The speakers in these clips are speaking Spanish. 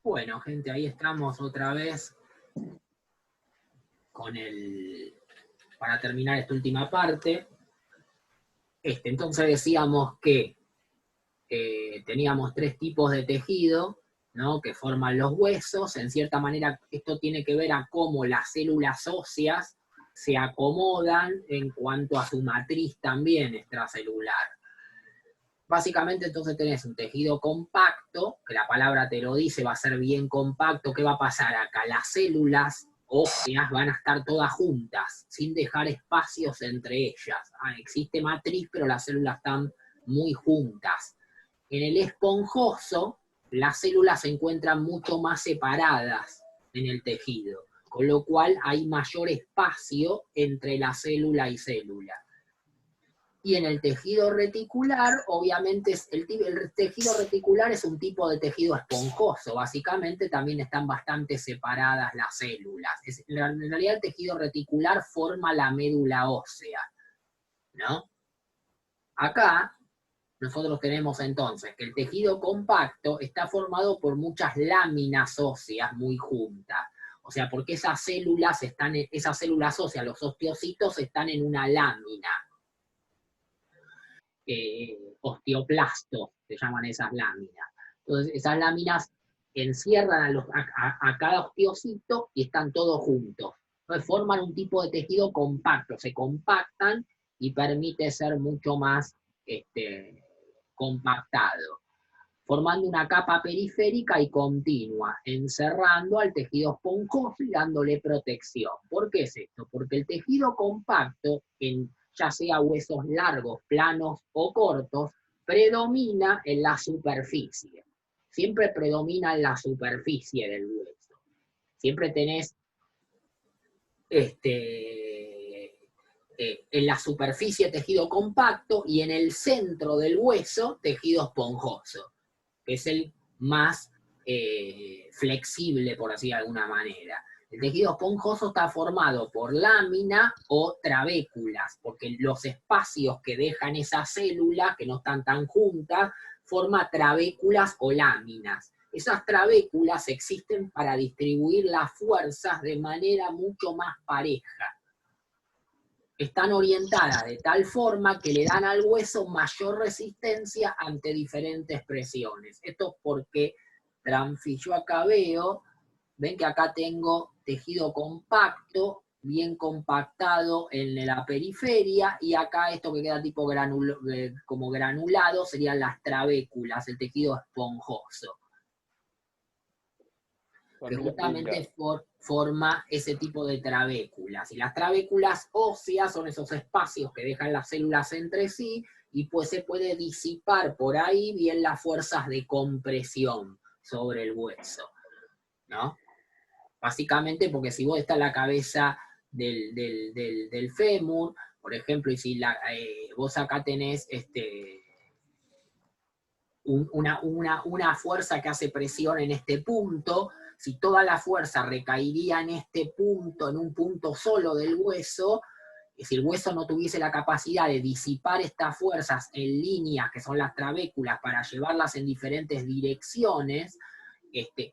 Bueno, gente, ahí estamos otra vez con para terminar esta última parte. Entonces decíamos que teníamos 3 tipos de tejido, ¿no?, que forman los huesos. En cierta manera, esto tiene que ver a cómo las células óseas se acomodan en cuanto a su matriz también extracelular. Básicamente, entonces tenés un tejido compacto, que la palabra te lo dice, va a ser bien compacto. ¿Qué va a pasar acá? Las células óseas van a estar todas juntas, sin dejar espacios entre ellas. Existe matriz, pero las células están muy juntas. En el esponjoso, las células se encuentran mucho más separadas en el tejido, con lo cual hay mayor espacio entre la célula y célula. Y en el tejido reticular, obviamente, el tejido reticular es un tipo de tejido esponjoso. Básicamente también están bastante separadas las células. En realidad el tejido reticular forma la médula ósea, ¿no? Acá nosotros tenemos entonces que el tejido compacto está formado por muchas láminas óseas muy juntas. O sea, porque esas células óseas, los osteocitos, están en una lámina. Osteoplastos se llaman esas láminas. Entonces, esas láminas encierran a cada osteocito y están todos juntos. Entonces, forman un tipo de tejido compacto, se compactan y permite ser mucho más compactado, formando una capa periférica y continua, encerrando al tejido esponjoso y dándole protección. ¿Por qué es esto? Porque el tejido compacto, ya sea huesos largos, planos o cortos, predomina en la superficie. Siempre predomina en la superficie del hueso. Siempre tenés en la superficie tejido compacto y en el centro del hueso tejido esponjoso, que es el más flexible, por así de alguna manera. El tejido esponjoso está formado por lámina o trabéculas, porque los espacios que dejan esas células, que no están tan juntas, forma trabéculas o láminas. Esas trabéculas existen para distribuir las fuerzas de manera mucho más pareja. Están orientadas de tal forma que le dan al hueso mayor resistencia ante diferentes presiones. Esto porque yo acá veo, ven que acá tengo tejido compacto, bien compactado en la periferia, y acá esto que queda tipo como granulado serían las trabéculas, el tejido esponjoso, que justamente forma ese tipo de trabéculas. Y las trabéculas óseas son esos espacios que dejan las células entre sí, y pues se puede disipar por ahí bien las fuerzas de compresión sobre el hueso, ¿no? Básicamente porque si vos estás en la cabeza del fémur, por ejemplo, y si vos acá tenés una fuerza que hace presión en este punto, si toda la fuerza recaería en este punto, en un punto solo del hueso, si el hueso no tuviese la capacidad de disipar estas fuerzas en líneas, que son las trabéculas, para llevarlas en diferentes direcciones,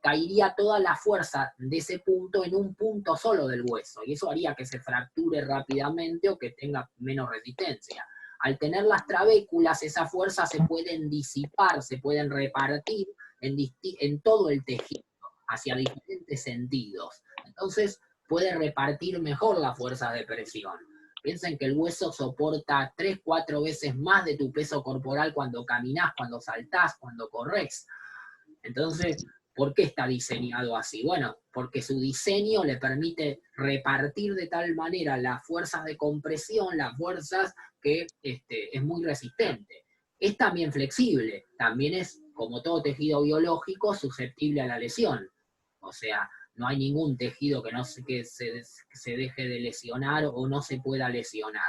caería toda la fuerza de ese punto en un punto solo del hueso, y eso haría que se fracture rápidamente o que tenga menos resistencia. Al tener las trabéculas, esas fuerzas se pueden disipar, se pueden repartir en todo el tejido, hacia diferentes sentidos. Entonces, puede repartir mejor la fuerza de presión. Piensen que el hueso soporta 3-4 veces más de tu peso corporal cuando caminás, cuando saltás, cuando corres. Entonces, ¿por qué está diseñado así? Bueno, porque su diseño le permite repartir de tal manera las fuerzas de compresión, las fuerzas que es muy resistente. Es también flexible, también es, como todo tejido biológico, susceptible a la lesión. O sea, no hay ningún tejido que se deje de lesionar o no se pueda lesionar.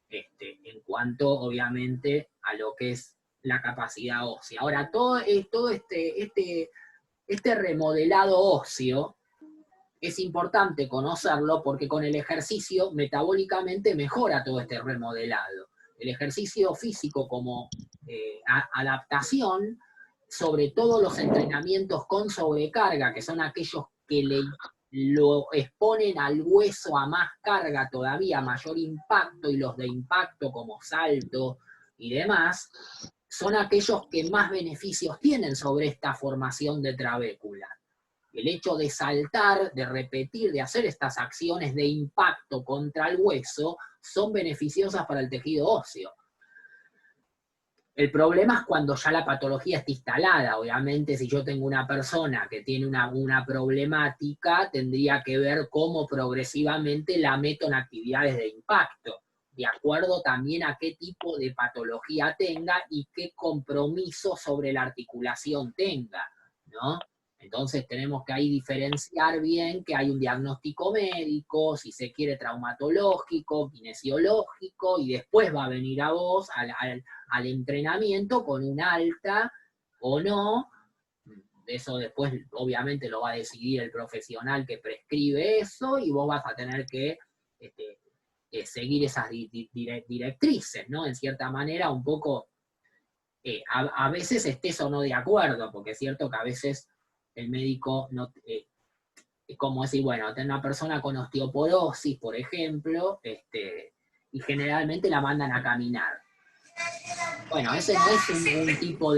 En cuanto, obviamente, a lo que es la capacidad ósea. Ahora, todo este remodelado óseo es importante conocerlo porque con el ejercicio metabólicamente mejora todo este remodelado. el ejercicio físico como adaptación, sobre todo los entrenamientos con sobrecarga, que son aquellos que lo exponen al hueso a más carga todavía, mayor impacto, y los de impacto como salto y demás, son aquellos que más beneficios tienen sobre esta formación de trabécula. El hecho de saltar, de repetir, de hacer estas acciones de impacto contra el hueso, son beneficiosas para el tejido óseo. El problema es cuando ya la patología está instalada. Obviamente, si yo tengo una persona que tiene una problemática, tendría que ver cómo progresivamente la meto en actividades de impacto, de acuerdo también a qué tipo de patología tenga y qué compromiso sobre la articulación tenga, ¿no? Entonces tenemos que ahí diferenciar bien que hay un diagnóstico médico, si se quiere traumatológico, kinesiológico, y después va a venir a vos al entrenamiento con un alta o no. Eso después obviamente lo va a decidir el profesional que prescribe eso, y vos vas a tener que seguir esas directrices, ¿no? En cierta manera, un poco, a veces estés o no de acuerdo, porque es cierto que a veces el médico no... es como decir, bueno, tener una persona con osteoporosis, por ejemplo, y generalmente la mandan a caminar. Bueno, ese no es un tipo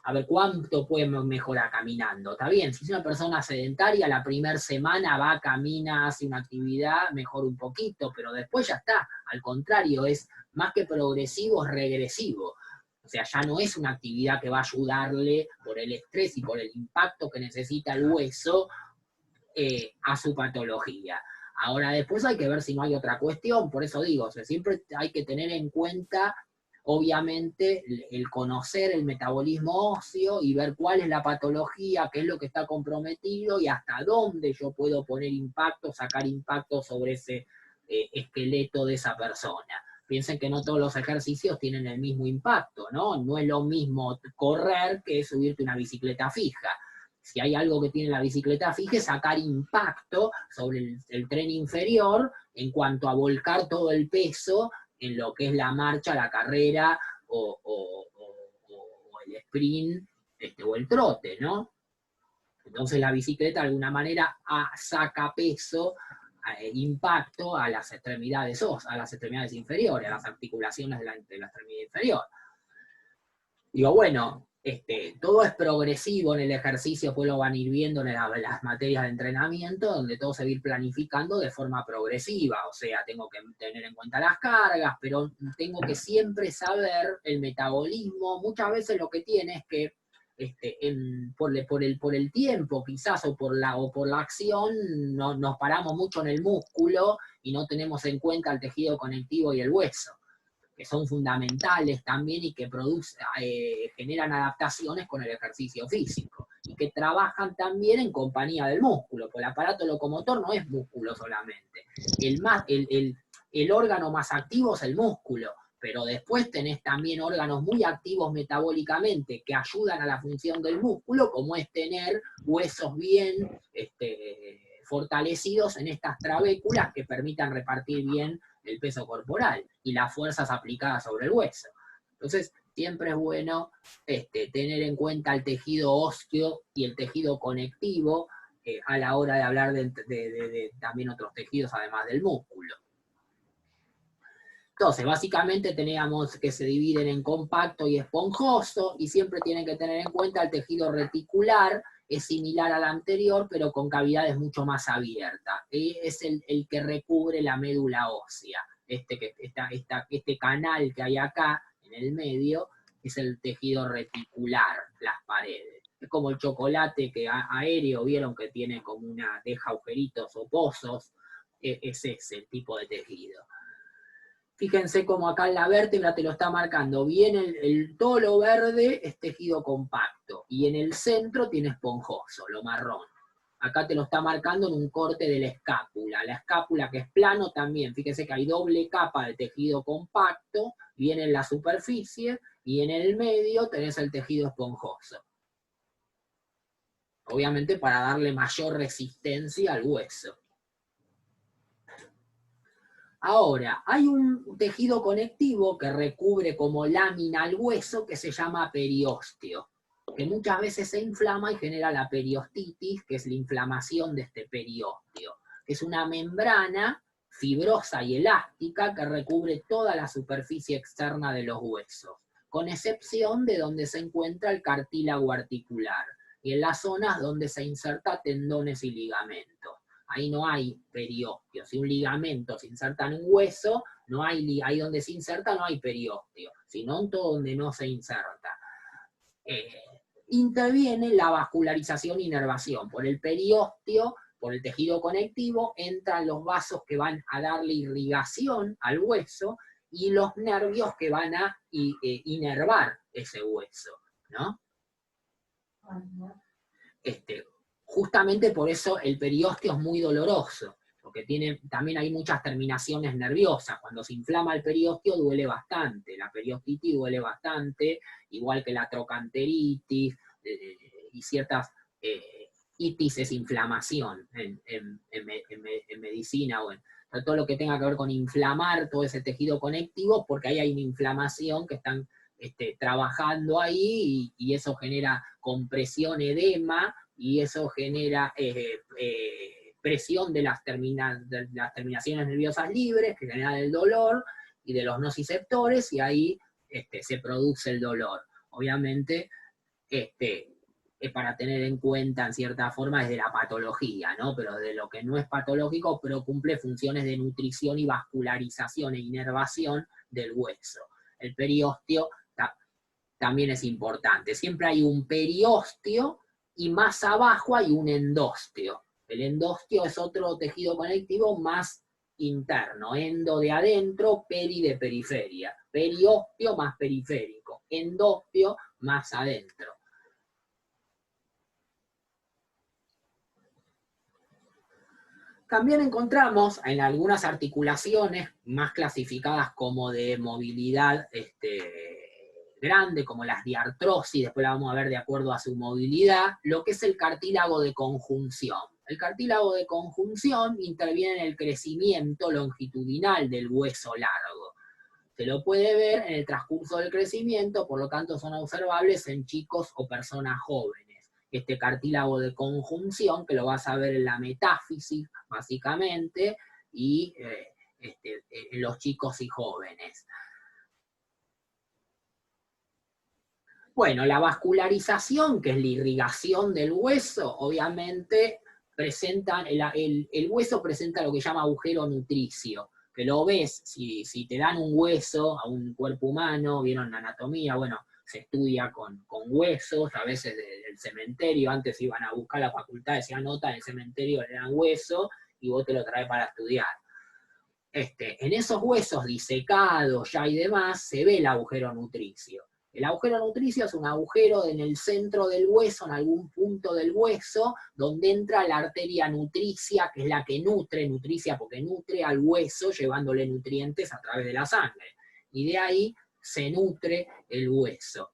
a ver, ¿cuánto puede mejorar caminando? Está bien, si es una persona sedentaria, la primera semana va, camina, hace una actividad, mejora un poquito, pero después ya está. Al contrario, es más que progresivo, es regresivo. O sea, ya no es una actividad que va a ayudarle por el estrés y por el impacto que necesita el hueso a su patología. Ahora, después hay que ver si no hay otra cuestión, por eso digo, o sea, siempre hay que tener en cuenta, obviamente, el conocer el metabolismo óseo y ver cuál es la patología, qué es lo que está comprometido y hasta dónde yo puedo poner impacto, sacar impacto sobre ese esqueleto de esa persona. Piensen que no todos los ejercicios tienen el mismo impacto, ¿no? No es lo mismo correr que subirte una bicicleta fija. Si hay algo que tiene la bicicleta fija, es sacar impacto sobre el tren inferior en cuanto a volcar todo el peso en lo que es la marcha, la carrera o el sprint o el trote, ¿no? Entonces la bicicleta de alguna manera saca peso, impacto a las extremidades a las extremidades inferiores, a las articulaciones de la extremidad inferior. Digo, bueno, todo es progresivo en el ejercicio, pues lo van a ir viendo en las materias de entrenamiento, donde todo se va a ir planificando de forma progresiva. O sea, tengo que tener en cuenta las cargas, pero tengo que siempre saber el metabolismo. Muchas veces lo que tiene es que por el tiempo quizás o por la acción nos paramos mucho en el músculo y no tenemos en cuenta el tejido conectivo y el hueso, que son fundamentales también y que generan adaptaciones con el ejercicio físico, y que trabajan también en compañía del músculo, porque el aparato locomotor no es músculo solamente. El órgano más activo es el músculo, pero después tenés también órganos muy activos metabólicamente que ayudan a la función del músculo, como es tener huesos bien fortalecidos en estas trabéculas que permitan repartir bien el peso corporal y las fuerzas aplicadas sobre el hueso. Entonces, siempre es bueno tener en cuenta el tejido óseo y el tejido conectivo a la hora de hablar de también otros tejidos además del músculo. Entonces, básicamente teníamos que se dividen en compacto y esponjoso, y siempre tienen que tener en cuenta el tejido reticular, es similar al anterior, pero con cavidades mucho más abiertas. Es el que recubre la médula ósea. Este canal que hay acá en el medio es el tejido reticular, las paredes. Es como el chocolate aéreo, vieron que tiene como deja agujeritos o pozos, es ese el tipo de tejido. Fíjense cómo acá en la vértebra te lo está marcando bien, todo lo verde es tejido compacto, y en el centro tiene esponjoso, lo marrón. Acá te lo está marcando en un corte de la escápula que es plano también, fíjense que hay doble capa de tejido compacto, viene en la superficie, y en el medio tenés el tejido esponjoso. Obviamente para darle mayor resistencia al hueso. Ahora, hay un tejido conectivo que recubre como lámina al hueso que se llama periósteo, que muchas veces se inflama y genera la periostitis, que es la inflamación de este periósteo. Es una membrana fibrosa y elástica que recubre toda la superficie externa de los huesos, con excepción de donde se encuentra el cartílago articular y en las zonas donde se inserta tendones y ligamentos. Ahí no hay periósteo. Si un ligamento se inserta en un hueso, no hay, ahí donde se inserta no hay periósteo, sino en todo donde no se inserta. Interviene la vascularización e inervación. Por el periósteo, por el tejido conectivo, entran los vasos que van a darle irrigación al hueso y los nervios que van a inervar ese hueso, ¿no? Justamente por eso el periósteo es muy doloroso, porque también hay muchas terminaciones nerviosas. Cuando se inflama el periósteo duele bastante, la periostitis duele bastante, igual que la trocanteritis y ciertas itis es inflamación en medicina o en todo lo que tenga que ver con inflamar todo ese tejido conectivo, porque ahí hay una inflamación que están trabajando ahí y eso genera compresión, edema, y eso genera presión de las terminaciones nerviosas libres, que generan el dolor, y de los nociceptores, y ahí se produce el dolor. Obviamente, es para tener en cuenta, en cierta forma, desde la patología, ¿no? Pero de lo que no es patológico, pero cumple funciones de nutrición y vascularización e inervación del hueso. El periósteo también es importante. Siempre hay un periósteo y más abajo hay un endósteo. El endósteo es otro tejido conectivo más interno. Endo de adentro, peri de periferia. Periósteo más periférico. Endósteo más adentro. También encontramos en algunas articulaciones más clasificadas como de movilidad grande, como las diartrosis, después la vamos a ver de acuerdo a su movilidad, lo que es el cartílago de conjunción. El cartílago de conjunción interviene en el crecimiento longitudinal del hueso largo. Se lo puede ver en el transcurso del crecimiento, por lo tanto son observables en chicos o personas jóvenes. Este cartílago de conjunción, que lo vas a ver en la metáfisis, básicamente, y en los chicos y jóvenes. Bueno, la vascularización, que es la irrigación del hueso, obviamente el hueso presenta lo que se llama agujero nutricio, que lo ves, si te dan un hueso a un cuerpo humano, vieron anatomía, bueno, se estudia con huesos, a veces del cementerio, antes iban a buscar la facultad, decían nota, en el cementerio le dan hueso, y vos te lo traes para estudiar. En esos huesos disecados ya y demás, se ve el agujero nutricio. El agujero nutricio es un agujero en el centro del hueso, en algún punto del hueso, donde entra la arteria nutricia, que es la que nutricia porque nutre al hueso, llevándole nutrientes a través de la sangre. Y de ahí se nutre el hueso.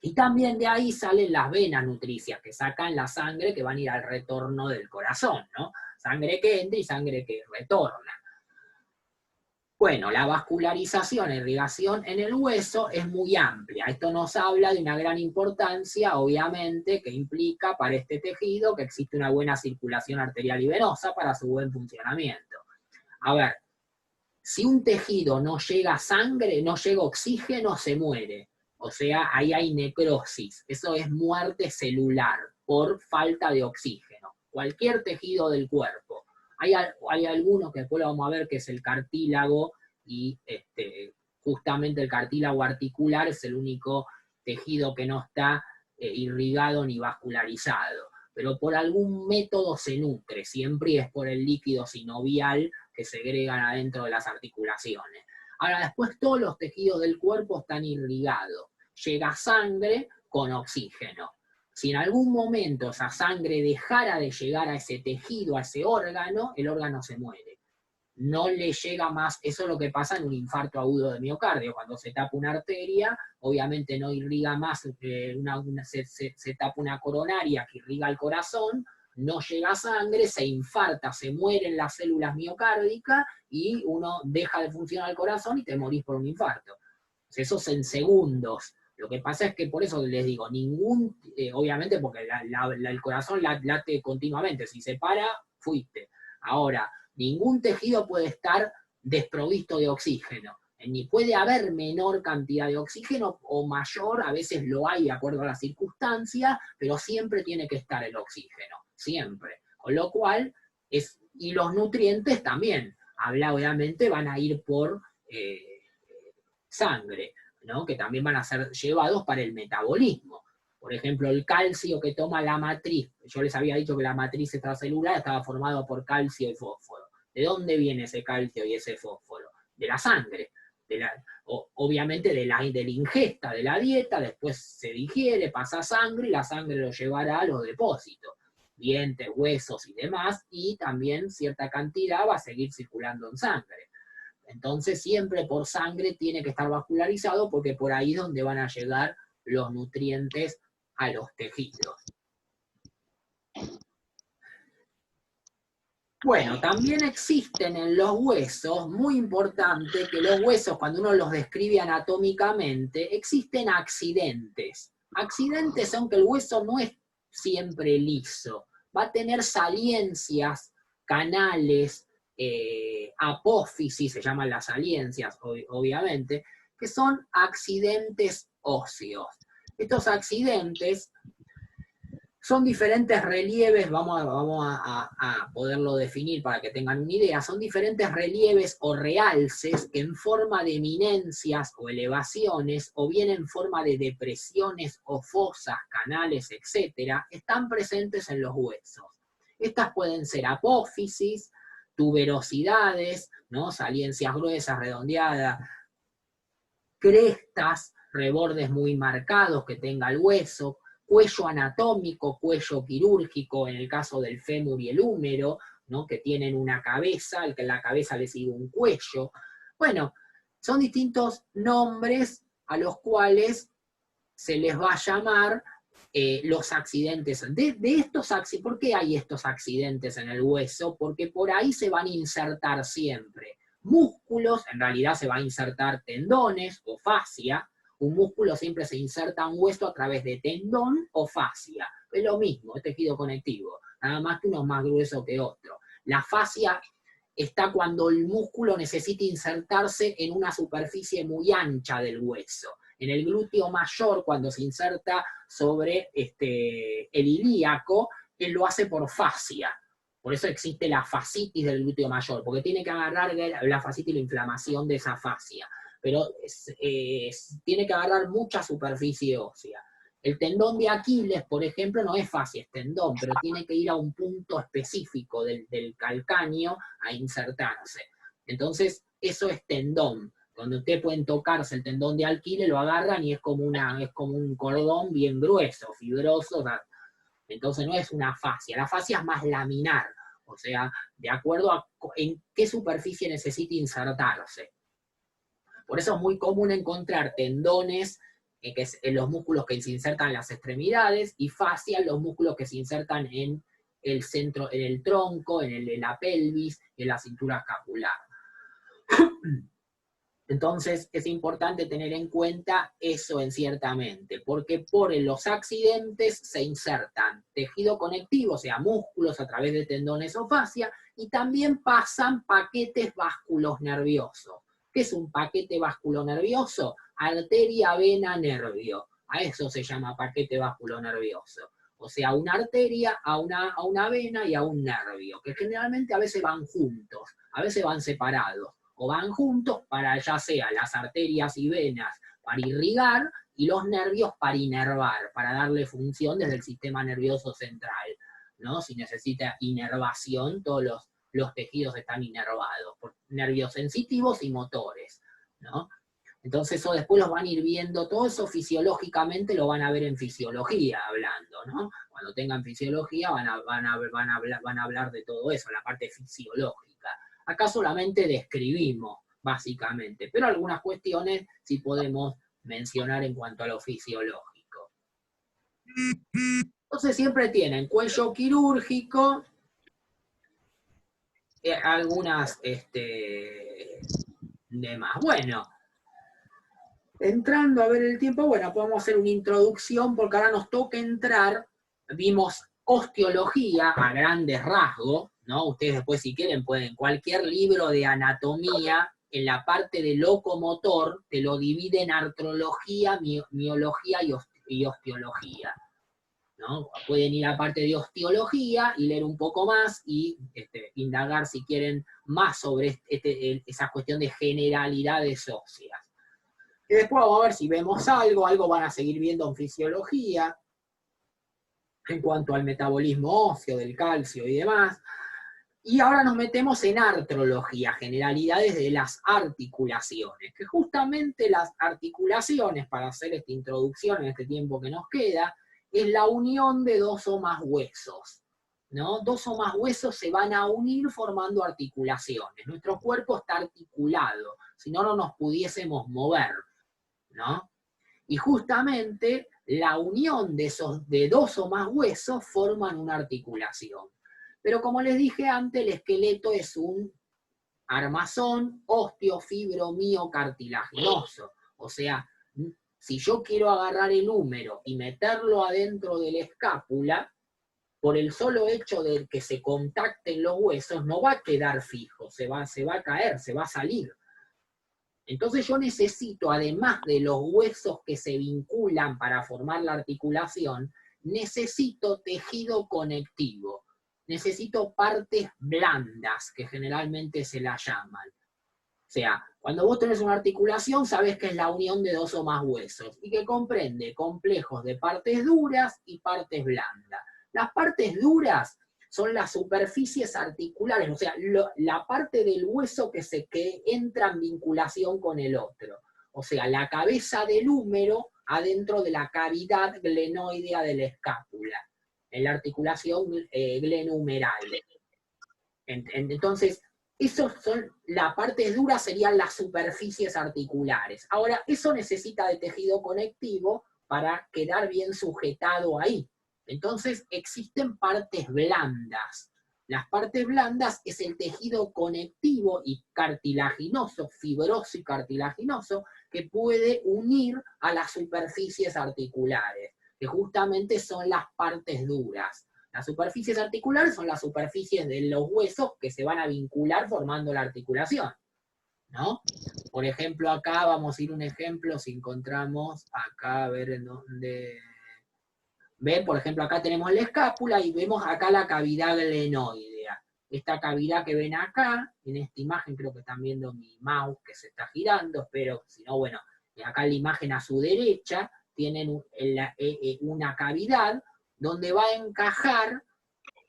Y también de ahí salen las venas nutricias, que sacan la sangre que van a ir al retorno del corazón, ¿no? Sangre que entra y sangre que retorna. Bueno, la vascularización e irrigación en el hueso es muy amplia. Esto nos habla de una gran importancia, obviamente, que implica para este tejido que existe una buena circulación arterial y venosa para su buen funcionamiento. A ver, si un tejido no llega sangre, no llega oxígeno, se muere. O sea, ahí hay necrosis. Eso es muerte celular por falta de oxígeno. Cualquier tejido del cuerpo. Hay algunos que después lo vamos a ver, que es el cartílago, y justamente el cartílago articular es el único tejido que no está irrigado ni vascularizado. Pero por algún método se nutre, siempre es por el líquido sinovial que segregan adentro de las articulaciones. Ahora, después todos los tejidos del cuerpo están irrigados. Llega sangre con oxígeno. Si en algún momento esa sangre dejara de llegar a ese tejido, a ese órgano, el órgano se muere. No le llega más, eso es lo que pasa en un infarto agudo de miocardio. Cuando se tapa una arteria, obviamente no irriga más, se tapa una coronaria que irriga el corazón, no llega sangre, se infarta, se mueren las células miocárdicas y uno deja de funcionar el corazón y te morís por un infarto. Eso es en segundos. Lo que pasa es que por eso les digo, obviamente porque el corazón late continuamente, si se para, fuiste. Ahora, ningún tejido puede estar desprovisto de oxígeno, ni puede haber menor cantidad de oxígeno o mayor, a veces lo hay de acuerdo a las circunstancias, pero siempre tiene que estar el oxígeno, siempre. Con lo cual, y los nutrientes también, obviamente van a ir por sangre, ¿no? Que también van a ser llevados para el metabolismo. Por ejemplo, el calcio que toma la matriz, yo les había dicho que la matriz extracelular estaba formada por calcio y fósforo. ¿De dónde viene ese calcio y ese fósforo? De la sangre. Obviamente de la ingesta de la dieta, después se digiere, pasa sangre y la sangre lo llevará a los depósitos, dientes, huesos y demás, y también cierta cantidad va a seguir circulando en sangre. Entonces siempre por sangre tiene que estar vascularizado porque por ahí es donde van a llegar los nutrientes a los tejidos. Bueno, también existen en los huesos, muy importante, que los huesos, cuando uno los describe anatómicamente, existen accidentes. Accidentes son que el hueso no es siempre liso, va a tener saliencias, canales, apófisis, se llaman las saliencias, obviamente, que son accidentes óseos. Estos accidentes son diferentes relieves, vamos a poderlo definir para que tengan una idea, son diferentes relieves o realces que en forma de eminencias o elevaciones, o bien en forma de depresiones o fosas, canales, etcétera, están presentes en los huesos. Estas pueden ser apófisis, tuberosidades, ¿no? Saliencias gruesas, redondeadas, crestas, rebordes muy marcados que tenga el hueso, cuello anatómico, cuello quirúrgico, en el caso del fémur y el húmero, ¿no? Que tienen una cabeza, el que en la cabeza le sigue un cuello. Bueno, son distintos nombres a los cuales se les va a llamar los accidentes. ¿Por qué hay estos accidentes en el hueso? Porque por ahí se van a insertar siempre músculos, en realidad se va a insertar tendones o fascia. Un músculo siempre se inserta en un hueso a través de tendón o fascia. Es lo mismo, es tejido conectivo, nada más que uno es más grueso que otro. La fascia está cuando el músculo necesita insertarse en una superficie muy ancha del hueso. En el glúteo mayor, cuando se inserta sobre el ilíaco, él lo hace por fascia. Por eso existe la fascitis del glúteo mayor, porque tiene que agarrar la fascitis, la inflamación de esa fascia. Pero tiene que agarrar mucha superficie ósea. El tendón de Aquiles, por ejemplo, no es fascia, es tendón, pero tiene que ir a un punto específico del calcáneo a insertarse. Entonces, eso es tendón. Donde ustedes pueden tocarse el tendón de Aquiles, lo agarran y es como un cordón bien grueso, fibroso. Entonces no es una fascia. La fascia es más laminar, o sea, de acuerdo a en qué superficie necesita insertarse. Por eso es muy común encontrar tendones que es en los músculos que se insertan en las extremidades, y fascia en los músculos que se insertan en el centro, en el tronco, en la pelvis, en la cintura escapular. Entonces es importante tener en cuenta eso ciertamente, porque por los accidentes se insertan tejido conectivo, o sea, músculos a través de tendones o fascia, y también pasan paquetes vasculonerviosos. ¿Qué es un paquete vasculonervioso? Arteria, vena, nervio. A eso se llama paquete vasculonervioso. O sea, una arteria a una vena y a un nervio, que generalmente a veces van juntos, a veces van separados, o van juntos para ya sea las arterias y venas para irrigar y los nervios para inervar, para darle función desde el sistema nervioso central, ¿no? Si necesita inervación, todos los tejidos están inervados por nervios sensitivos y motores, ¿no? Entonces eso después los van a ir viendo, todo eso fisiológicamente lo van a ver en fisiología hablando, ¿no? Cuando tengan fisiología van a hablar de todo eso, la parte fisiológica. Acá solamente describimos, básicamente, pero algunas cuestiones sí podemos mencionar en cuanto a lo fisiológico. Entonces siempre tienen cuello quirúrgico, algunas demás. Bueno, entrando a ver el tiempo, bueno, podemos hacer una introducción porque ahora nos toca entrar, vimos osteología a grandes rasgos, ¿no? Ustedes después si quieren pueden, cualquier libro de anatomía, en la parte de locomotor, te lo divide en artrología, miología y osteología, ¿no? Pueden ir a la parte de osteología y leer un poco más y indagar si quieren más sobre esa cuestión de generalidades óseas. Y después vamos a ver si vemos algo van a seguir viendo en fisiología, en cuanto al metabolismo óseo, del calcio y demás. Y ahora nos metemos en artrología, generalidades de las articulaciones, que justamente las articulaciones, para hacer esta introducción en este tiempo que nos queda, es la unión de dos o más huesos, ¿no? Dos o más huesos se van a unir formando articulaciones. Nuestro cuerpo está articulado, si no, no nos pudiésemos mover, ¿no? Y justamente la unión de dos o más huesos forman una articulación. Pero como les dije antes, el esqueleto es un armazón osteofibromiocardíaco. O sea, si yo quiero agarrar el húmero y meterlo adentro de la escápula, por el solo hecho de que se contacten los huesos, no va a quedar fijo, se va a caer, se va a salir. Entonces yo necesito, además de los huesos que se vinculan para formar la articulación, necesito tejido conectivo, necesito partes blandas, que generalmente se las llaman. O sea, cuando vos tenés una articulación, sabés que es la unión de dos o más huesos, y que comprende complejos de partes duras y partes blandas. Las partes duras son las superficies articulares, o sea, la parte del hueso que entra en vinculación con el otro. O sea, la cabeza del húmero adentro de la cavidad glenoidea de la escápula, en la articulación glenohumeral. Entonces, la parte dura serían las superficies articulares. Ahora, eso necesita de tejido conectivo para quedar bien sujetado ahí. Entonces, existen partes blandas. Las partes blandas es el tejido conectivo y cartilaginoso, fibroso y cartilaginoso, que puede unir a las superficies articulares, que justamente son las partes duras. Las superficies articulares son las superficies de los huesos que se van a vincular formando la articulación, ¿no? Por ejemplo, acá vamos a ir un ejemplo, si encontramos acá, a ver en dónde... Ven, por ejemplo, acá tenemos la escápula y vemos acá la cavidad glenoidea. Esta cavidad que ven acá, en esta imagen creo que están viendo mi mouse que se está girando, espero, si no, bueno, acá en la imagen a su derecha tienen una cavidad donde va a encajar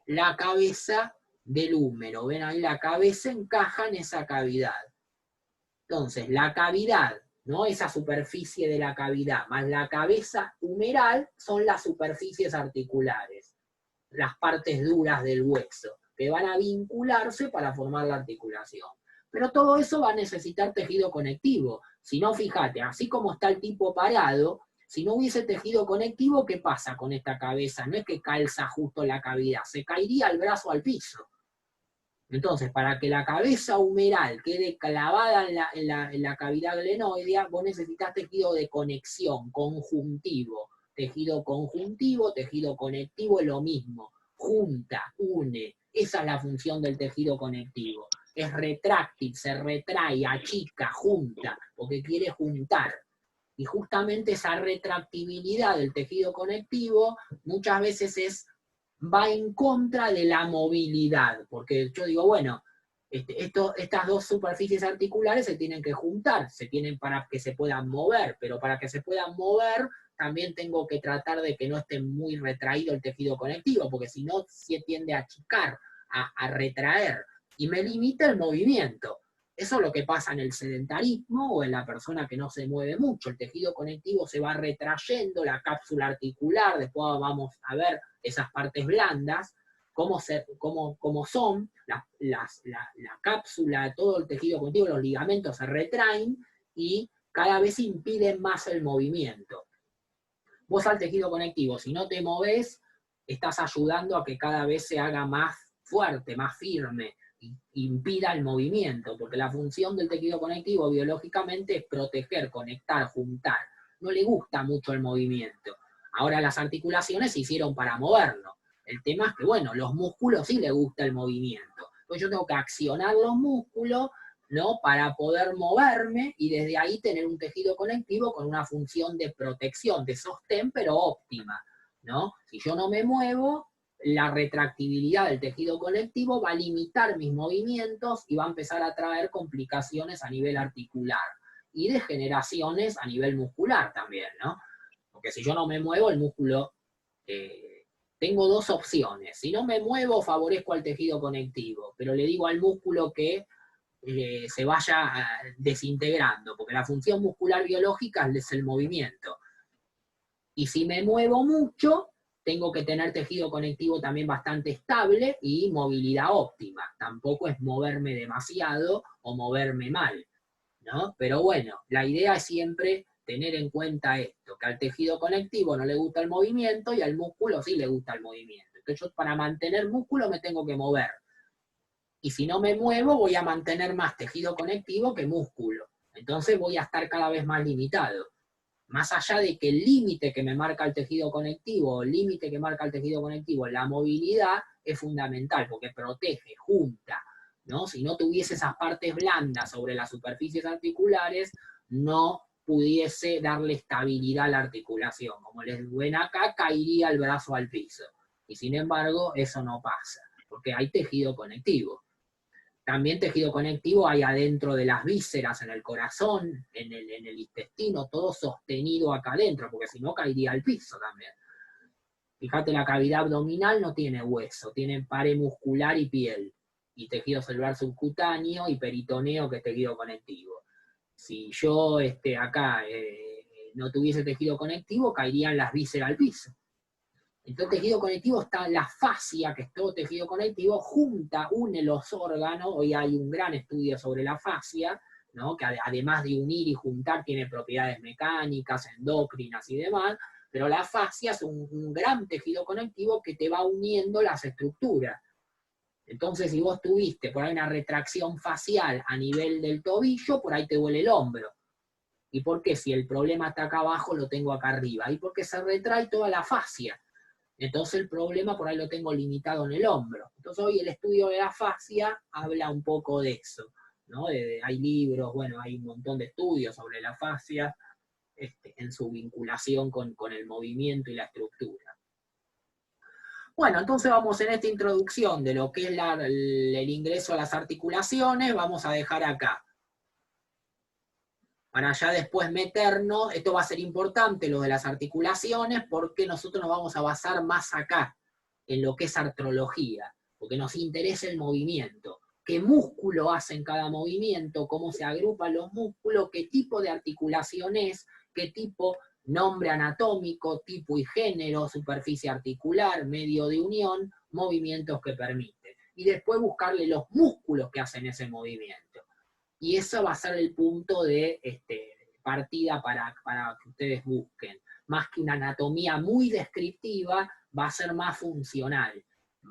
la cabeza del húmero. Ven ahí, la cabeza encaja en esa cavidad. Entonces, la cavidad, ¿no? Esa superficie de la cavidad, más la cabeza humeral, son las superficies articulares, las partes duras del hueso, que van a vincularse para formar la articulación. Pero todo eso va a necesitar tejido conectivo. Si no, fíjate, así como está el tipo parado, si no hubiese tejido conectivo, ¿qué pasa con esta cabeza? No es que calza justo la cavidad, se caería el brazo al piso. Entonces, para que la cabeza humeral quede clavada en la cavidad glenoidea, vos necesitas tejido de conexión, conjuntivo. Tejido conjuntivo, tejido conectivo es lo mismo. Junta, une. Esa es la función del tejido conectivo. Es retráctil, se retrae, achica, junta, porque quiere juntar. Y justamente esa retractibilidad del tejido conectivo muchas veces va en contra de la movilidad, porque yo digo, bueno, estas dos superficies articulares se tienen que juntar, se tienen para que se puedan mover, pero para que se puedan mover también tengo que tratar de que no esté muy retraído el tejido conectivo, porque si no se tiende a achicar, a retraer, y me limita el movimiento. Eso es lo que pasa en el sedentarismo o en la persona que no se mueve mucho. El tejido conectivo se va retrayendo, la cápsula articular, después vamos a ver esas partes blandas, cómo son, la cápsula, todo el tejido conectivo, los ligamentos se retraen y cada vez impiden más el movimiento. Vos al tejido conectivo, si no te movés, estás ayudando a que cada vez se haga más fuerte, más firme, y impida el movimiento, porque la función del tejido conectivo biológicamente es proteger, conectar, juntar. No le gusta mucho el movimiento. Ahora las articulaciones se hicieron para movernos. El tema es que, bueno, los músculos sí les gusta el movimiento. Entonces yo tengo que accionar los músculos, ¿no? Para poder moverme y desde ahí tener un tejido conectivo con una función de protección, de sostén, pero óptima, ¿no? Si yo no me muevo, la retractibilidad del tejido conectivo va a limitar mis movimientos y va a empezar a traer complicaciones a nivel articular y degeneraciones a nivel muscular también, ¿no? Porque si yo no me muevo, el músculo... tengo dos opciones. Si no me muevo, favorezco al tejido conectivo, pero le digo al músculo que se vaya desintegrando, porque la función muscular biológica es el movimiento. Y si me muevo mucho, tengo que tener tejido conectivo también bastante estable y movilidad óptima. Tampoco es moverme demasiado o moverme mal, ¿no? Pero bueno, la idea es siempre tener en cuenta esto, que al tejido conectivo no le gusta el movimiento y al músculo sí le gusta el movimiento. Entonces yo para mantener músculo me tengo que mover. Y si no me muevo voy a mantener más tejido conectivo que músculo. Entonces voy a estar cada vez más limitado. Más allá de que el límite que me marca el tejido conectivo, el límite que marca el tejido conectivo, la movilidad, es fundamental, porque protege, junta, ¿no? Si no tuviese esas partes blandas sobre las superficies articulares, no pudiese darle estabilidad a la articulación. Como les ven acá, caería el brazo al piso. Y sin embargo, eso no pasa, porque hay tejido conectivo. También tejido conectivo hay adentro de las vísceras, en el corazón, en el intestino, todo sostenido acá adentro, porque si no caería al piso también. Fíjate, la cavidad abdominal no tiene hueso, tiene pared muscular y piel, y tejido celular subcutáneo y peritoneo, que es tejido conectivo. Si yo acá no tuviese tejido conectivo, caerían las vísceras al piso. Entonces, tejido conectivo está la fascia, que es todo tejido conectivo, junta, une los órganos. Hoy hay un gran estudio sobre la fascia, ¿no? Que además de unir y juntar, tiene propiedades mecánicas, endocrinas y demás, pero la fascia es un gran tejido conectivo que te va uniendo las estructuras. Entonces, si vos tuviste por ahí una retracción facial a nivel del tobillo, por ahí te duele el hombro. ¿Y por qué? Si el problema está acá abajo, lo tengo acá arriba. Y porque se retrae toda la fascia. Entonces el problema por ahí lo tengo limitado en el hombro. Entonces hoy el estudio de la fascia habla un poco de eso, ¿no? Hay libros, bueno, hay un montón de estudios sobre la fascia en su vinculación con el movimiento y la estructura. Bueno, entonces vamos en esta introducción de lo que es el ingreso a las articulaciones, vamos a dejar acá. Para ya después meternos, esto va a ser importante, lo de las articulaciones, porque nosotros nos vamos a basar más acá, en lo que es artrología, porque nos interesa el movimiento. ¿Qué músculo hace en cada movimiento? ¿Cómo se agrupan los músculos? ¿Qué tipo de articulación es? ¿Qué tipo? Nombre anatómico, tipo y género, superficie articular, medio de unión, movimientos que permiten. Y después buscarle los músculos que hacen ese movimiento. Y eso va a ser el punto de partida para que ustedes busquen. Más que una anatomía muy descriptiva, va a ser más funcional.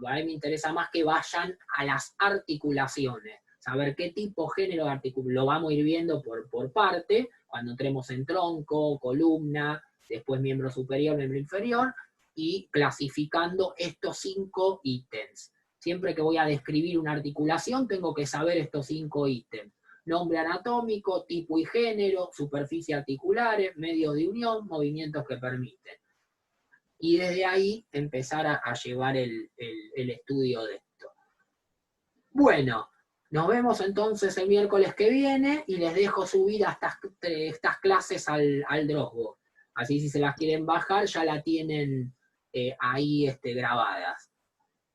A mí me interesa más que vayan a las articulaciones. Saber qué tipo, género de articulación, lo vamos a ir viendo por parte, cuando entremos en tronco, columna, después miembro superior, miembro inferior, y clasificando estos 5 ítems. Siempre que voy a describir una articulación, tengo que saber estos 5 ítems. Nombre anatómico, tipo y género, superficie articulares, medios de unión, movimientos que permiten. Y desde ahí empezar a llevar el estudio de esto. Bueno, nos vemos entonces el miércoles que viene y les dejo subir a estas clases al Dropbox. Así si se las quieren bajar ya la tienen ahí grabadas.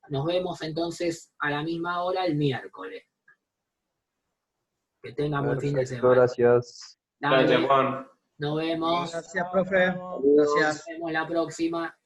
Nos vemos entonces a la misma hora el miércoles. Que tengan buen fin de semana. Gracias. Dale, Gracias, Juan. nos vemos. Gracias, profe. Nos Gracias. vemos la próxima.